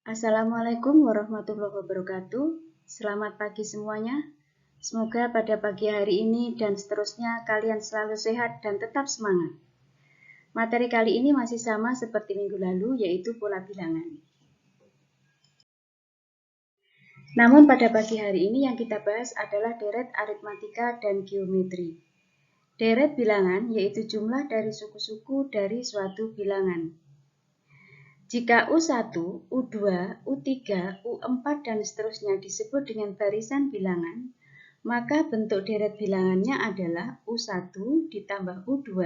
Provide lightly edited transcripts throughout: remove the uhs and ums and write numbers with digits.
Assalamualaikum warahmatullahi wabarakatuh. Selamat pagi semuanya. Semoga pada pagi hari ini dan seterusnya kalian selalu sehat dan tetap semangat. Materi kali ini masih sama seperti minggu lalu, yaitu pola bilangan. Namun pada pagi hari ini yang kita bahas adalah deret aritmatika dan geometri. Deret bilangan yaitu jumlah dari suku-suku dari suatu bilangan. Jika U1, U2, U3, U4, dan seterusnya disebut dengan barisan bilangan, maka bentuk deret bilangannya adalah U1 ditambah U2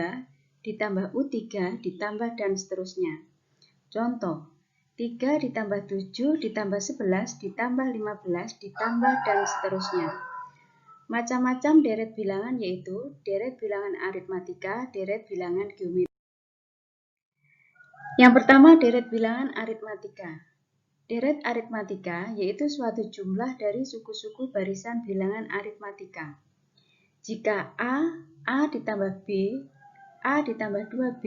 ditambah U3 ditambah dan seterusnya. Contoh, 3 ditambah 7 ditambah 11 ditambah 15 ditambah dan seterusnya. Macam-macam deret bilangan yaitu deret bilangan aritmatika, deret bilangan geometri. Yang pertama, deret bilangan aritmatika. Deret aritmatika yaitu suatu jumlah dari suku-suku barisan bilangan aritmatika. Jika A ditambah B, A ditambah 2B,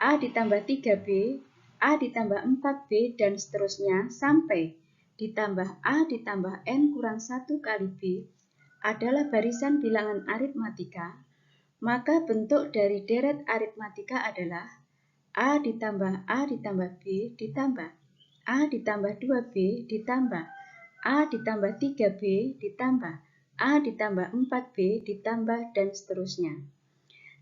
A ditambah 3B, A ditambah 4B, dan seterusnya sampai ditambah A ditambah N kurang 1 kali B adalah barisan bilangan aritmatika, maka bentuk dari deret aritmatika adalah A ditambah B ditambah A ditambah 2B ditambah A ditambah 3B ditambah A ditambah 4B ditambah dan seterusnya.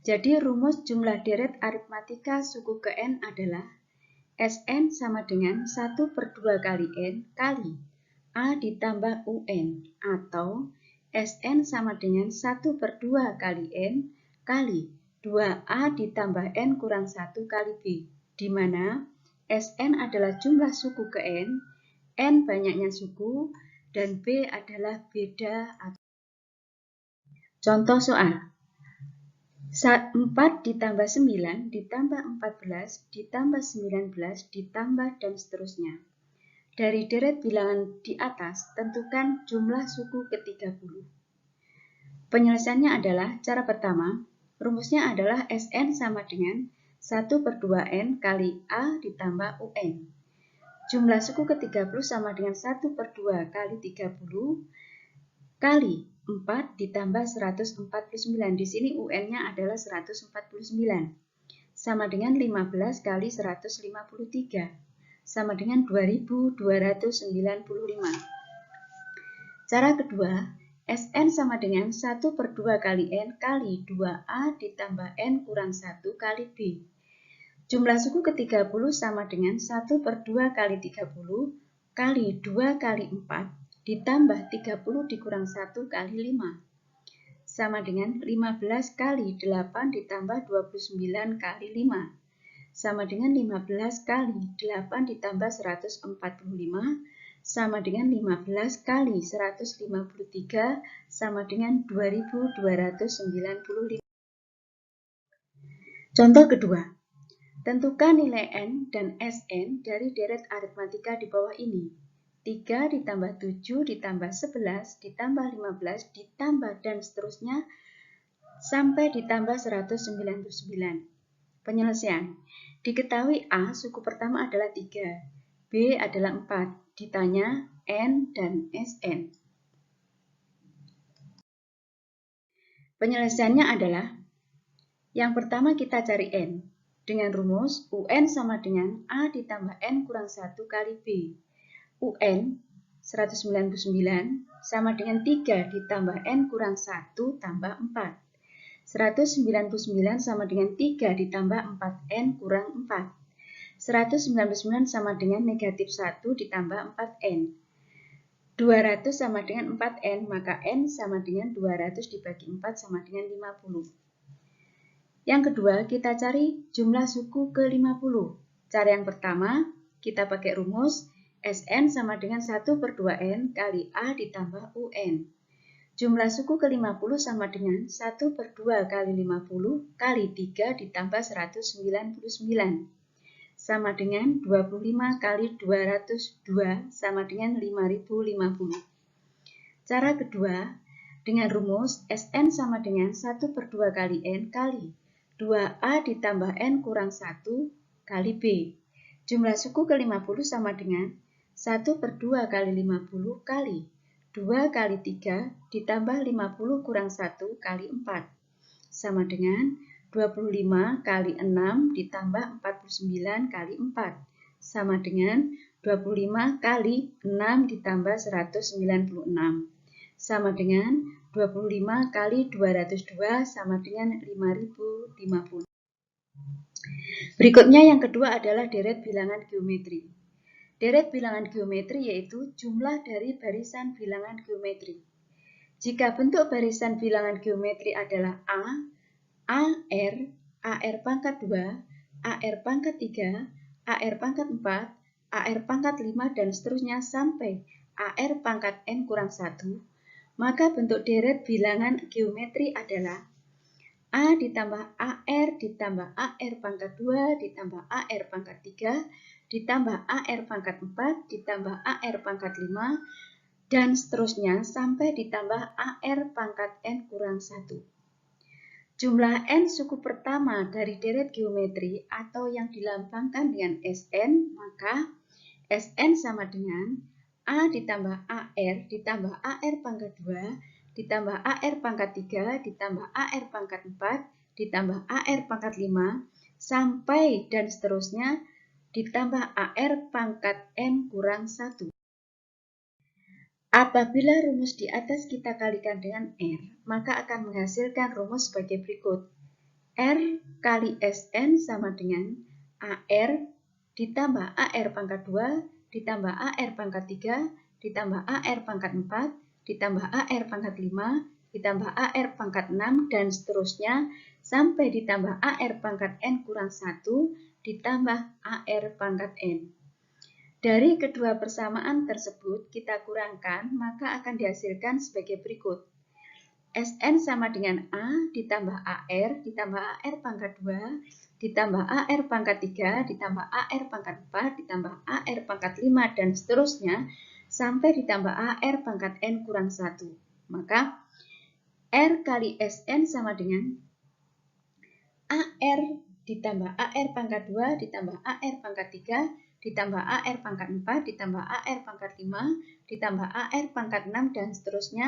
Jadi rumus jumlah deret aritmatika suku ke N adalah Sn sama dengan 1/2 kali N kali A ditambah UN, atau Sn sama dengan 1/2 kali N kali 2A ditambah N kurang 1 kali B, di mana Sn adalah jumlah suku ke N banyaknya suku, dan B adalah beda. Contoh soal. 4 ditambah 9 ditambah 14 ditambah 19 ditambah dan seterusnya. Dari deret bilangan di atas, tentukan jumlah suku ke-30. Penyelesaiannya adalah cara pertama, rumusnya adalah Sn sama dengan 1/2N kali A ditambah UN. Jumlah suku ke-30 sama dengan 1/2 kali 30 kali 4 ditambah 149. Di sini UN-nya adalah 149. Sama dengan 15 kali 153. Sama dengan 2295. Cara kedua, Sn sama dengan 1/2 kali N kali 2A ditambah N kurang 1 kali B. Jumlah suku ke-30 sama dengan 1/2 kali 30 kali 2 kali 4 ditambah 30 dikurang 1 kali 5. Sama dengan 15 kali 8 ditambah 29 kali 5. Sama dengan 15 kali 8 ditambah 145. Sama dengan 15 kali 153 sama dengan 2295. Contoh kedua. Tentukan nilai N dan Sn dari deret aritmatika di bawah ini. 3 ditambah 7 ditambah 11 ditambah 15 ditambah dan seterusnya sampai ditambah 199. Penyelesaian. Diketahui A suku pertama adalah 3, B adalah 4. Ditanya N dan Sn. Penyelesaiannya adalah yang pertama kita cari N. Dengan rumus UN sama dengan A ditambah N kurang 1 kali B. UN 199 sama dengan 3 ditambah N kurang 1 tambah 4. 199 sama dengan 3 ditambah 4N kurang 4. 199 sama dengan negatif 1 ditambah 4N. 200 sama dengan 4N, maka N sama dengan 200 dibagi 4 sama dengan 50. Yang kedua, kita cari jumlah suku ke-50. Cara yang pertama, kita pakai rumus Sn sama dengan 1/2N kali A ditambah UN. Jumlah suku ke-50 sama dengan 1/2 kali 50 kali 3 ditambah 199. Sama dengan 25 kali 202 sama dengan 5050. Cara kedua, dengan rumus Sn sama dengan 1/2 kali N kali 2A ditambah N kurang 1 kali B. Jumlah suku ke-50 sama dengan 1/2 kali 50 kali 2 kali 3 ditambah 50 kurang 1 kali 4 sama dengan 25 kali 6 ditambah 49 kali 4 sama dengan 25 kali 6 ditambah 196 sama dengan 25 kali 202 sama dengan 5050. Berikutnya yang kedua adalah deret bilangan geometri. Deret bilangan geometri yaitu jumlah dari barisan bilangan geometri. Jika bentuk barisan bilangan geometri adalah A, AR, AR pangkat 2, AR pangkat 3, AR pangkat 4, AR pangkat 5, dan seterusnya sampai AR pangkat N kurang 1, maka bentuk deret bilangan geometri adalah A ditambah AR ditambah AR pangkat 2 ditambah AR pangkat 3 ditambah AR pangkat 4 ditambah AR pangkat 5 dan seterusnya sampai ditambah AR pangkat N kurang 1. Jumlah N suku pertama dari deret geometri atau yang dilambangkan dengan Sn, maka Sn sama dengan A ditambah AR ditambah AR pangkat 2 ditambah AR pangkat 3 ditambah AR pangkat 4 ditambah AR pangkat 5 sampai dan seterusnya ditambah AR pangkat N kurang 1. Apabila rumus di atas kita kalikan dengan R, maka akan menghasilkan rumus sebagai berikut. R kali Sn sama dengan AR ditambah AR pangkat 2 ditambah AR pangkat 3 ditambah AR pangkat 4 ditambah AR pangkat 5 ditambah AR pangkat 6 dan seterusnya sampai ditambah AR pangkat N kurang 1 ditambah AR pangkat N. Dari kedua persamaan tersebut kita kurangkan, maka akan dihasilkan sebagai berikut. Sn sama dengan A ditambah AR ditambah AR pangkat 2 ditambah AR pangkat 3 ditambah AR pangkat 4 ditambah AR pangkat 5 dan seterusnya sampai ditambah AR pangkat N kurang 1. Maka R kali Sn sama dengan AR ditambah AR pangkat 2 ditambah AR pangkat 3 ditambah AR pangkat 4 ditambah AR pangkat 5 ditambah AR pangkat 6 dan seterusnya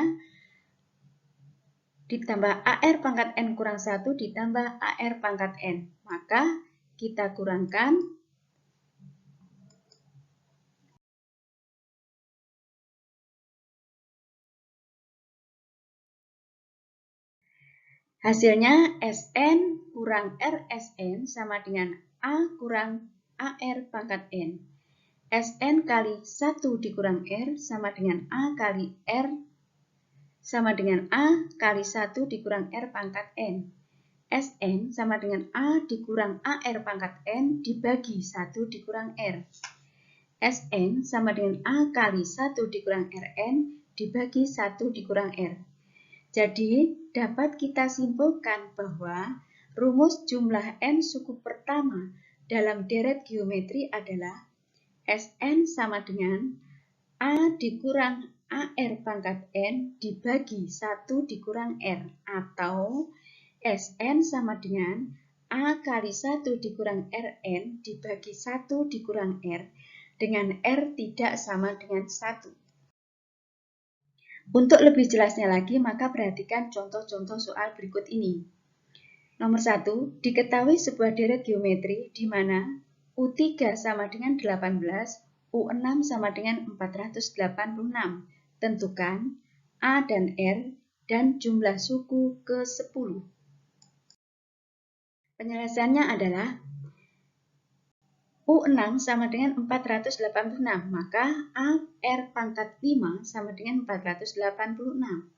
ditambah AR pangkat N kurang 1 ditambah AR pangkat N. Maka kita kurangkan hasilnya Sn kurang Rsn sama dengan A kurang AR pangkat N. Sn kali 1 dikurang R sama dengan A kali R sama dengan A kali 1 dikurang R pangkat N. Sn sama dengan A dikurang AR pangkat N dibagi 1 dikurang R. Sn sama dengan A kali 1 dikurang Rn dibagi 1 dikurang R. Jadi, dapat kita simpulkan bahwa rumus jumlah N suku pertama dalam deret geometri adalah Sn sama dengan A dikurang AR pangkat N dibagi 1 dikurang R, atau Sn sama dengan A kali 1 dikurang Rn dibagi 1 dikurang R, dengan R tidak sama dengan 1. Untuk lebih jelasnya lagi, maka perhatikan contoh-contoh soal berikut ini. Nomor 1, diketahui sebuah deret geometri di mana U3 sama dengan 18, U6 sama dengan 486. Tentukan A dan R dan jumlah suku ke-10. Penjelasannya adalah U6 sama dengan 486, maka AR pangkat 5 sama dengan 486.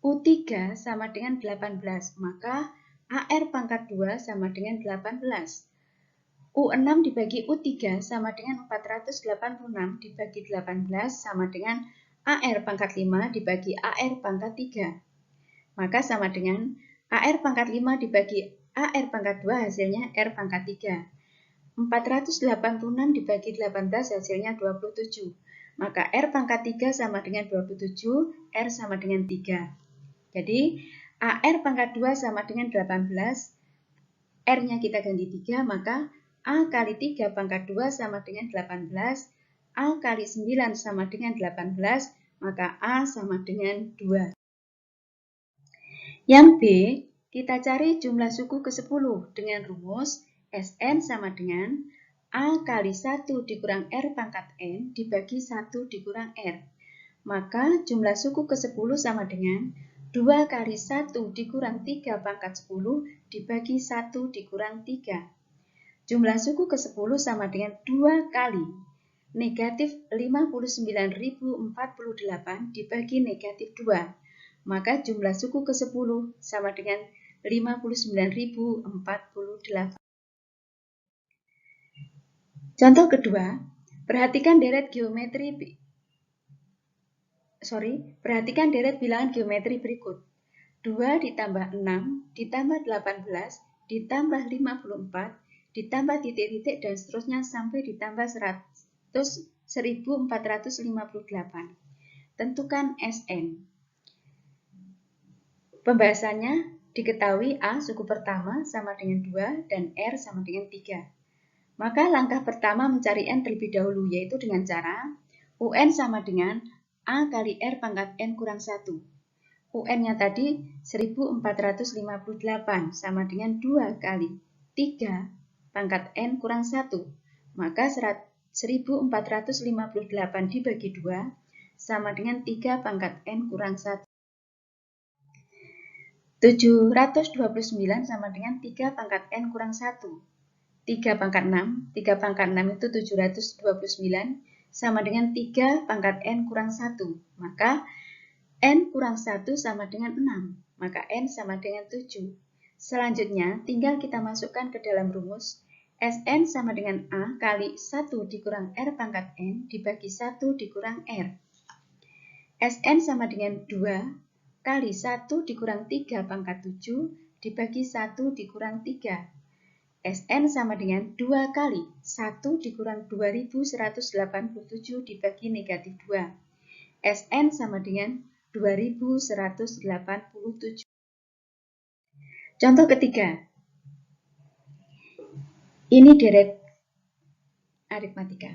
U3 sama dengan 18, maka AR pangkat 2 sama dengan 18. U6 dibagi U3 sama dengan 486 dibagi 18 sama dengan AR pangkat 5 dibagi AR pangkat 3. Maka sama dengan AR pangkat 5 dibagi AR pangkat 2 hasilnya R pangkat 3. 486 dibagi 18 hasilnya 27. Maka R pangkat 3 sama dengan 27, R sama dengan 3. Jadi, AR pangkat 2 sama dengan 18, R-nya kita ganti 3, maka A kali 3 pangkat 2 sama dengan 18, A kali 9 sama dengan 18, maka A sama dengan 2. Yang B, kita cari jumlah suku ke-10 dengan rumus Sn sama dengan A kali 1 dikurang R pangkat N dibagi 1 dikurang R. Maka jumlah suku ke-10 sama dengan 2 kali 1 dikurang 3 pangkat 10 dibagi 1 dikurang 3. Jumlah suku ke-10 sama dengan 2 kali negatif 59.048 dibagi negatif 2. Maka jumlah suku ke-10 sama dengan 59.048. Contoh kedua, perhatikan deret bilangan geometri berikut. 2 ditambah 6 ditambah 18 ditambah 54 ditambah titik-titik dan seterusnya sampai ditambah 1458. Tentukan Sn. Pembahasannya diketahui A suku pertama sama dengan 2 dan R sama dengan 3. Maka langkah pertama mencari N terlebih dahulu, yaitu dengan cara UN sama dengan A kali R pangkat N kurang 1. UN-nya tadi 1458 sama dengan 2 kali 3 pangkat N kurang 1. Maka 1458 dibagi 2 sama dengan 3 pangkat N kurang 1. 729 sama dengan 3 pangkat N kurang 1. 3 pangkat 6 itu 729 sama dengan 3 pangkat N kurang 1. Maka N kurang 1 sama dengan 6. Maka N sama dengan 7. Selanjutnya, tinggal kita masukkan ke dalam rumus Sn sama dengan A kali 1 dikurang R pangkat N dibagi 1 dikurang R. Sn sama dengan 2 kali 1 dikurang 3 pangkat 7 dibagi 1 dikurang 3. Sn sama dengan 2 kali 1 dikurang 2187 dibagi negatif 2. Sn sama dengan 2187. Contoh ketiga. Ini deret aritmatika.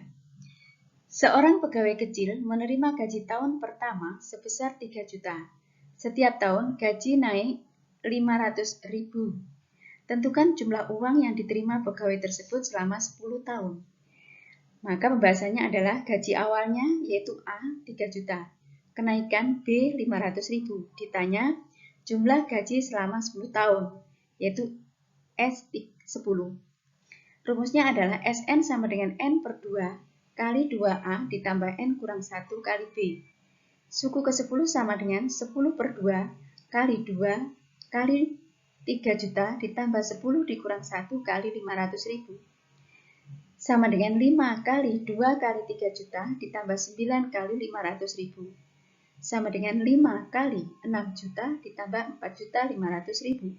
Seorang pegawai kecil menerima gaji tahun pertama sebesar 3 juta. Setiap tahun gaji naik 500.000. Tentukan jumlah uang yang diterima pegawai tersebut selama 10 tahun. Maka pembahasannya adalah gaji awalnya yaitu A 3 juta. Kenaikan B 500.000. Ditanya jumlah gaji selama 10 tahun yaitu S 10. Rumusnya adalah Sn sama dengan N per 2 kali 2A ditambah N kurang 1 kali B. Suku ke-10 sama dengan 10 per 2 kali 2 kali 3 juta ditambah 10 dikurang 1 kali 500.000. Sama dengan 5 kali 2 kali 3 juta ditambah 9 kali 500.000. Sama dengan 5 kali 6 juta ditambah 4.500.000.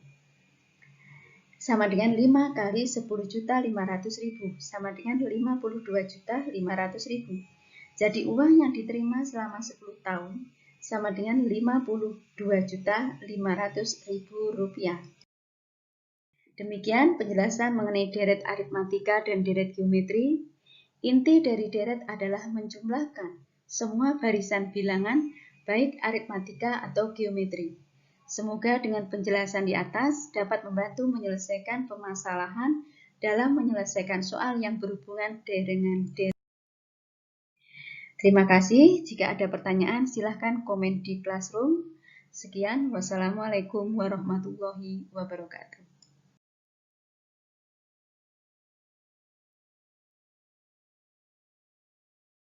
Sama dengan 5 kali 10.500.000 sama dengan 52.500.000. Jadi uang yang diterima selama 10 tahun sama dengan 52.500.000 rupiah. Demikian penjelasan mengenai deret aritmatika dan deret geometri. Inti dari deret adalah menjumlahkan semua barisan bilangan baik aritmatika atau geometri. Semoga dengan penjelasan di atas dapat membantu menyelesaikan permasalahan dalam menyelesaikan soal yang berhubungan dengan deret. Terima kasih. Jika ada pertanyaan, silahkan komen di Classroom. Sekian, wassalamualaikum warahmatullahi wabarakatuh.